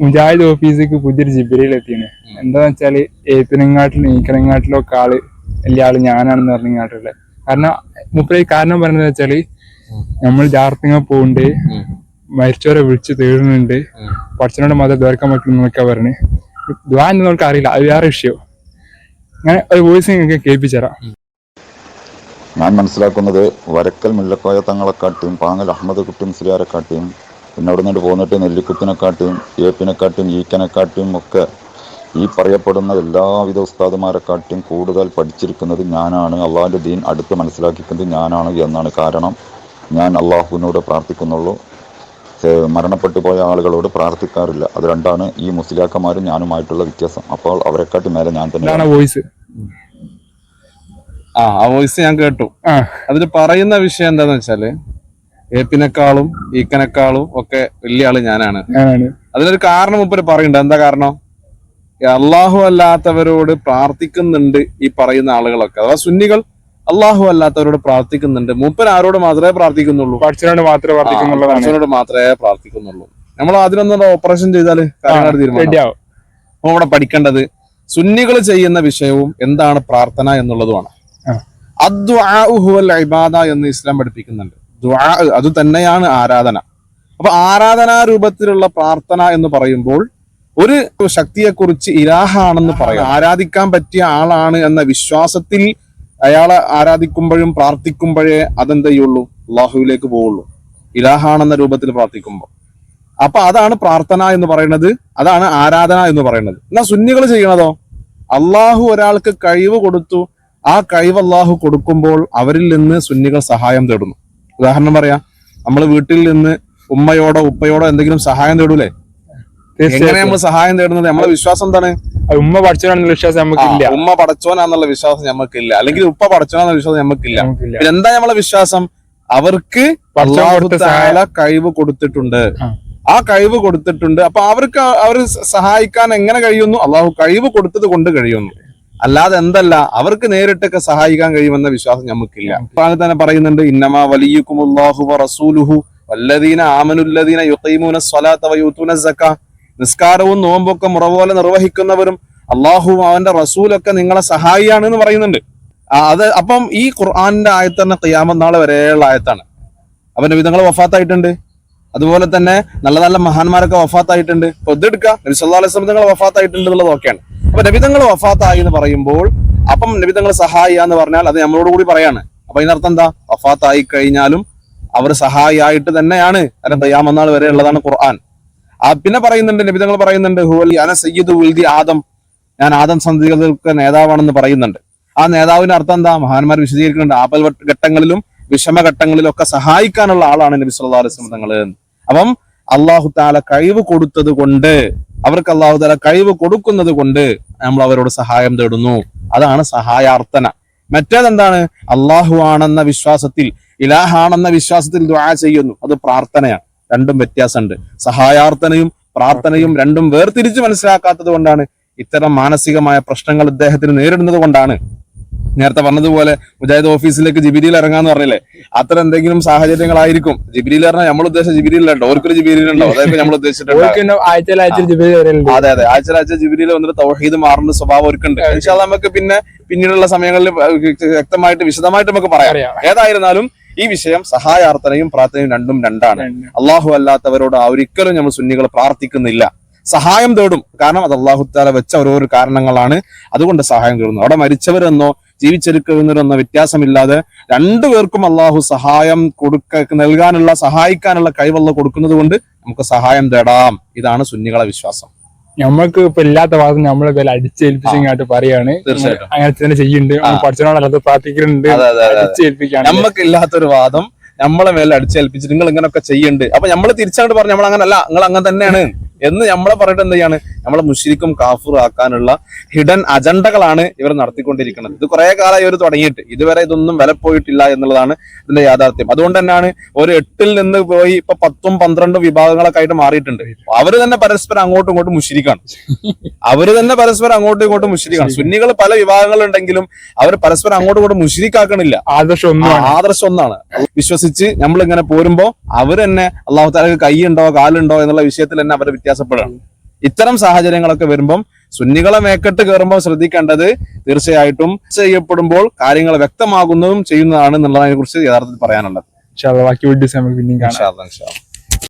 മുജാഹിദ് ഓഫീസിക്ക് പുതിയൊരു ജിബിരിയിൽ എത്തിയാണ്. എന്താന്ന് വെച്ചാല് ഏത്തിനെങ്ങാട്ടിലും ഈക്കനെങ്ങാട്ടിലും ഒക്കെ വലിയ ആള് ഞാനാണെന്ന് പറഞ്ഞിങ്ങാട്ടുള്ള. കാരണം കാരണം പറയുന്നത് വെച്ചാല് നമ്മൾ ജാർത്തിങ്ങ പോകുന്നുണ്ട്, മരിച്ചവരെ വിളിച്ച് തേടുന്നുണ്ട്, പഠിച്ചനോട് മാത്രം ദ്വാരക്കാൻ പറ്റുന്നൊക്കെ പറഞ്ഞ് ദ്വാ എന്ന് നമുക്ക് അറിയില്ല, അത് വേറെ വിഷയം. അങ്ങനെ ഒരു വോയിസ് നിങ്ങൾക്ക് കേൾപ്പിച്ചേരാം. ഞാൻ മനസ്സിലാക്കുന്നത് വരക്കൽ മുല്ലക്കോയ തങ്ങളെക്കാട്ടിയും പാങ്ങൽ അഹമ്മദ് കുട്ടി മുസ്ലിയാരെക്കാട്ടിയും പിന്നെ അവിടെ നിന്ന് പോന്നിട്ട് നെല്ലിക്കുത്തിനെക്കാട്ടിയും ഏപ്പിനെക്കാട്ടിയും ഈക്കനെക്കാട്ടിയും ഒക്കെ ഈ പറയപ്പെടുന്ന എല്ലാവിധ ഉസ്താദുമാരെക്കാട്ടിയും കൂടുതൽ പഠിച്ചിരിക്കുന്നത് ഞാനാണ്. അള്ളാഹുവിൻ്റെ ദീൻ അടുത്ത് മനസ്സിലാക്കിക്കുന്നത് ഞാനാണ് എന്നാണ്. കാരണം ഞാൻ അള്ളാഹുവിനോട് പ്രാർത്ഥിക്കുന്നുള്ളൂ, മരണപ്പെട്ടു പോയ ആളുകളോട് പ്രാർത്ഥിക്കാറില്ല. അത് രണ്ടാണ് ഈ മുസ്ലിയാക്കന്മാരും ഞാനുമായിട്ടുള്ള വ്യത്യാസം. അപ്പോൾ അവരെക്കാട്ടി മേലെ ഞാൻ തന്നെയാണ്. വോയിസ് ആ വോയിസ് ഞാൻ കേട്ടു. അതിൽ പറയുന്ന വിഷയം എന്താന്ന് വെച്ചാല് ഏപ്പിനെക്കാളും ഈക്കനെക്കാളും ഒക്കെ വലിയ ആള് ഞാനാണ്. അതിനൊരു കാരണം മുപ്പര് പറയുന്നുണ്ട്. എന്താ കാരണം? അള്ളാഹു അല്ലാത്തവരോട് പ്രാർത്ഥിക്കുന്നുണ്ട് ഈ പറയുന്ന ആളുകളൊക്കെ, അഥവാ സുന്നികൾ അള്ളാഹു അല്ലാത്തവരോട് പ്രാർത്ഥിക്കുന്നുണ്ട്. മൂപ്പർ ആരോട് മാത്രമേ പ്രാർത്ഥിക്കുന്നുള്ളൂ? പഠിച്ചവരോട് മാത്രമേ പ്രാർത്ഥിക്കുന്നുള്ളൂ. നമ്മൾ അതിനൊന്നും ഓപ്പറേഷൻ ചെയ്താല് കാര്യങ്ങൾ തീരുമാനം. ഇവിടെ പഠിക്കേണ്ടത് സുന്നികൾ ചെയ്യുന്ന വിഷയവും എന്താണ് പ്രാർത്ഥന എന്നുള്ളതുമാണ്. ഇബാദ എന്ന് ഇസ്ലാം പഠിപ്പിക്കുന്നുണ്ട്. ദുആ അത് തന്നെയാണ് ആരാധന. അപ്പൊ ആരാധനാ രൂപത്തിലുള്ള പ്രാർത്ഥന എന്ന് പറയുമ്പോൾ ഒരു ശക്തിയെക്കുറിച്ച് ഇലാഹാണെന്ന് പറയാം, ആരാധിക്കാൻ പറ്റിയ ആളാണ് എന്ന വിശ്വാസത്തിൽ അയാളെ ആരാധിക്കുമ്പോഴും പ്രാർത്ഥിക്കുമ്പോഴേ അതെന്ത് ചെയ്യുള്ളൂ? അള്ളാഹുവിലേക്ക് പോവുള്ളൂ, ഇലാഹാണെന്ന രൂപത്തിൽ പ്രാർത്ഥിക്കുമ്പോൾ. അപ്പൊ അതാണ് പ്രാർത്ഥന എന്ന് പറയുന്നത്, അതാണ് ആരാധന എന്ന് പറയുന്നത്. എന്നാ സുന്നികൾ ചെയ്യണതോ, അള്ളാഹു ഒരാൾക്ക് കഴിവ് കൊടുത്തു, ആ കഴിവ് അള്ളാഹു കൊടുക്കുമ്പോൾ അവരിൽ നിന്ന് സുന്നികൾ സഹായം തേടുന്നു. ഉദാഹരണം പറയാം, നമ്മൾ വീട്ടിൽ നിന്ന് ഉമ്മയോടോ ഉപ്പയോടോ എന്തെങ്കിലും സഹായം തേടൂലേ? എങ്ങനെ നമ്മൾ സഹായം തേടുന്നത്? നമ്മളെ വിശ്വാസം എന്താണ്? ഉമ്മ പഠിച്ചോനാന്നുള്ള വിശ്വാസം നമുക്കില്ല. ഉമ്മ പഠിച്ചോനാന്നുള്ള വിശ്വാസം നമുക്കില്ല, അല്ലെങ്കിൽ ഉപ്പ പഠിച്ചോനാന്നുള്ള വിശ്വാസം നമുക്കില്ല. പിന്നെ എന്താ നമ്മളെ വിശ്വാസം? അവർക്ക് അല്ലാഹു തആല കഴിവ് കൊടുത്തിട്ടുണ്ട്, ആ കഴിവ് കൊടുത്തിട്ടുണ്ട്. അപ്പൊ അവർ സഹായിക്കാൻ എങ്ങനെ കഴിയുന്നു? അള്ളാഹു കഴിവ് കൊടുത്തത് കൊണ്ട് കഴിയുന്നു. അല്ലാതെ എന്തല്ല അവർക്ക് നേരിട്ടൊക്കെ സഹായിക്കാൻ കഴിയുമെന്ന വിശ്വാസം നമുക്കില്ല. അതാണ് തന്നെ പറയുന്നുണ്ട്, ഇന്നമാ വലിയുക്കുമുല്ലാഹു വറസൂലുഹു വല്ലദീന ആമനുല്ലദീന യുഖീമൂന സ്വലാത്ത വയൂതൂന സക്കാ. നിസ്കാരവും നോമ്പൊക്കെ മുറ പോലെ നിർവഹിക്കുന്നവരും അള്ളാഹു അവന്റെ റസൂലൊക്കെ നിങ്ങളെ സഹായിയാണ് എന്ന് പറയുന്നുണ്ട്. അത് അപ്പം ഈ ഖുർആന്റെ ആയത്തന്നെ ഖിയാമത്ത് നാൾ വരെയുള്ള ആയത്താണ്. അപ്പൊ നബിതങ്ങൾ വഫാത്തായിട്ടുണ്ട്, അതുപോലെ തന്നെ നല്ല നല്ല മഹാന്മാരൊക്കെ വഫാത്തായിട്ടുണ്ട്. ഇപ്പൊ ഇതെടുക്കുക, നബി സല്ലല്ലാഹു അലൈഹി വസല്ലം തങ്ങൾ വഫാത്തായിട്ടുണ്ട് എന്നുള്ളതൊക്കെയാണ്. അപ്പൊ നബിതങ്ങൾ വഫാത്തായി എന്ന് പറയുമ്പോൾ അപ്പം നബിതങ്ങൾ സഹായി എന്ന് പറഞ്ഞാൽ അത് നമ്മളോട് കൂടി പറയാണ്. അപ്പൊ ഇതിനർത്ഥം എന്താ? വഫാത്തായി കഴിഞ്ഞാലും അവർ സഹായിയായിട്ട് തന്നെയാണ്. കാരണം ഖിയാമത്ത് നാൾ വരെ ഉള്ളതാണ് ഖുർആൻ. പിന്നെ പറയുന്നുണ്ട്, നബിതങ്ങൾ പറയുന്നുണ്ട്, ഹുവൽ അന സയ്യിദു വൽദി ആദം, ഞാൻ ആദം സന്തതികൾക്ക് നേതാവാണെന്ന് പറയുന്നുണ്ട്. ആ നേതാവിന്റെ അർത്ഥം എന്താ? മഹാന്മാർ വിശദീകരിക്കുന്നുണ്ട്, ആപൽ ഘട്ടങ്ങളിലും വിഷമഘട്ടങ്ങളിലും ഒക്കെ സഹായിക്കാനുള്ള ആളാണ് നബി സല്ലല്ലാഹു അലൈഹി വസല്ലം തങ്ങള്. അപ്പം അള്ളാഹു തആല കഴിവ് കൊടുത്തത് കൊണ്ട്, അവർക്ക് അള്ളാഹു തആല കഴിവ് കൊടുക്കുന്നത് കൊണ്ട് നമ്മൾ അവരോട് സഹായം തേടുന്നു. അതാണ് സഹായാർത്ഥന. മറ്റേതെന്താണ്? അള്ളാഹു ആണെന്ന വിശ്വാസത്തിൽ, ഇലാഹാണെന്ന വിശ്വാസത്തിൽ ദുആ ചെയ്യുന്നു, അത് പ്രാർത്ഥനയാണ്. രണ്ടും വ്യത്യാസമുണ്ട്. സഹായാർത്ഥനയും പ്രാർത്ഥനയും രണ്ടും വേർതിരിച്ച് മനസ്സിലാക്കാത്തത് കൊണ്ടാണ് ഇത്തരം മാനസികമായ പ്രശ്നങ്ങൾ ഇദ്ദേഹത്തിന് നേരിടുന്നത് കൊണ്ടാണ്. നേരത്തെ പറഞ്ഞതുപോലെ മുജാഹിദ് ഓഫീസിലേക്ക് ജിബിരിയിൽ ഇറങ്ങാന്ന് പറഞ്ഞില്ലേ, അത്തരം എന്തെങ്കിലും സാഹചര്യങ്ങളായിരിക്കും. ജിബിരിയിൽ പറഞ്ഞാൽ നമ്മൾ ഉദ്ദേശിച്ച ജിബിരിയിലുണ്ടോ? ഓർക്കൊരു ജിബിരിയിലുണ്ടോ? അതായത് നമ്മൾ ഉദ്ദേശിച്ചിട്ടുണ്ട്. അതെ അതെ, ആഴ്ച ജിബിരിയിൽ വന്നിട്ട് തൗഹീദ് മാറുന്ന സ്വഭാവം ഒരുക്കുണ്ട്. ഇൻഷാ അല്ലാഹ് നമുക്ക് പിന്നീടുള്ള സമയങ്ങളിൽ വ്യക്തമായിട്ട് വിശദമായിട്ട് നമുക്ക് പറയാം. ഏതായിരുന്നാലും ഈ വിഷയം സഹായാർത്ഥനയും പ്രാർത്ഥനയും രണ്ടും രണ്ടാണ്. അള്ളാഹു അല്ലാത്തവരോട് ഒരിക്കലും നമ്മൾ സുന്നികൾ പ്രാർത്ഥിക്കുന്നില്ല, സഹായം തേടും. കാരണം അത് അള്ളാഹു തആല വെച്ച ഓരോരോ കാരണങ്ങളാണ്, അതുകൊണ്ട് സഹായം തേടുന്നു. അവിടെ മരിച്ചവരെന്നോ ജീവിച്ചിരിക്കുന്നവരെന്നോ വ്യത്യാസമില്ലാതെ രണ്ടുപേർക്കും അള്ളാഹു സഹായം നൽകാനുള്ള, സഹായിക്കാനുള്ള കഴിവല്ല കൊടുക്കുന്നത് കൊണ്ട് നമുക്ക് സഹായം തേടാം. ഇതാണ് സുന്നികളെ വിശ്വാസം. നമ്മൾക്ക് ഇപ്പൊ ഇല്ലാത്ത വാദം നമ്മളെ പേര് അടിച്ചേൽപ്പിച്ചിങ്ങാട്ട് പറയാണ്, അങ്ങനെ തന്നെ ചെയ്യുന്നുണ്ട്, പഠിച്ചോളാം പ്രാർത്ഥിക്കുന്നുണ്ട്, അടിച്ചേൽപ്പിക്കാണ്. നമുക്ക് ഇല്ലാത്തൊരു വാദം നമ്മളെ മേലെ അടിച്ചേൽപ്പിച്ചിട്ട് നിങ്ങൾ ഇങ്ങനെയൊക്കെ ചെയ്യുന്നുണ്ട്. അപ്പൊ നമ്മൾ തിരിച്ചങ്ങോട്ട് പറഞ്ഞു നമ്മൾ അങ്ങനല്ല, നിങ്ങൾ അങ്ങനെ തന്നെയാണ് എന്ന് നമ്മളെ പറഞ്ഞിട്ട് എന്ത് ചെയ്യാണ്? നമ്മളെ മുശ്രിക്കും കാഫിറും ആക്കാനുള്ള ഹിഡൻ അജണ്ടകളാണ് ഇവർ നടത്തിക്കൊണ്ടിരിക്കുന്നത്. ഇത് കുറെ കാലമായി ഇവർ തുടങ്ങിയിട്ട് ഇതുവരെ ഇതൊന്നും വില പോയിട്ടില്ല എന്നുള്ളതാണ് ഇതിന്റെ യാഥാർത്ഥ്യം. അതുകൊണ്ട് തന്നെയാണ് ഒരു 8-ൽ നിന്ന് പോയി ഇപ്പൊ 10ഉം 12ഉം വിഭാഗങ്ങളൊക്കെ ആയിട്ട് മാറിയിട്ടുണ്ട്. അവര് തന്നെ പരസ്പരം അങ്ങോട്ടും ഇങ്ങോട്ടും മുശ്രിക്കാണ്. സുന്നികൾ പല വിഭാഗങ്ങളുണ്ടെങ്കിലും അവർ പരസ്പരം അങ്ങോട്ടും ഇങ്ങോട്ടും മുശ്രിക്കാക്കണില്ല. ആദർശം ഒന്നാണ്. വിശ്വസിച്ച് നമ്മൾ ഇങ്ങനെ പോരുമ്പോ അവർ തന്നെ അള്ളാഹു തആലക്ക് കൈയുണ്ടോ കാലുണ്ടോ എന്നുള്ള വിഷയത്തിൽ തന്നെ അവർ വ്യത്യാസപ്പെടുകയാണ്. ഇത്തരം സാഹചര്യങ്ങളൊക്കെ വരുമ്പം സുന്നികളെ മേക്കെട്ട് കയറുമ്പോൾ ശ്രദ്ധിക്കേണ്ടത് തീർച്ചയായിട്ടും ചെയ്യപ്പെടുമ്പോൾ കാര്യങ്ങൾ വ്യക്തമാകുന്നതും ചെയ്യുന്നതാണ് എന്നുള്ളതിനെ കുറിച്ച് യഥാർത്ഥത്തിൽ പറയാനുള്ളത്. ബാക്കി വീഡിയോസ് നമുക്ക് പിന്നെയും കാണാം. ഇൻഷാ അല്ലാ, ഇൻഷാ അല്ലാ.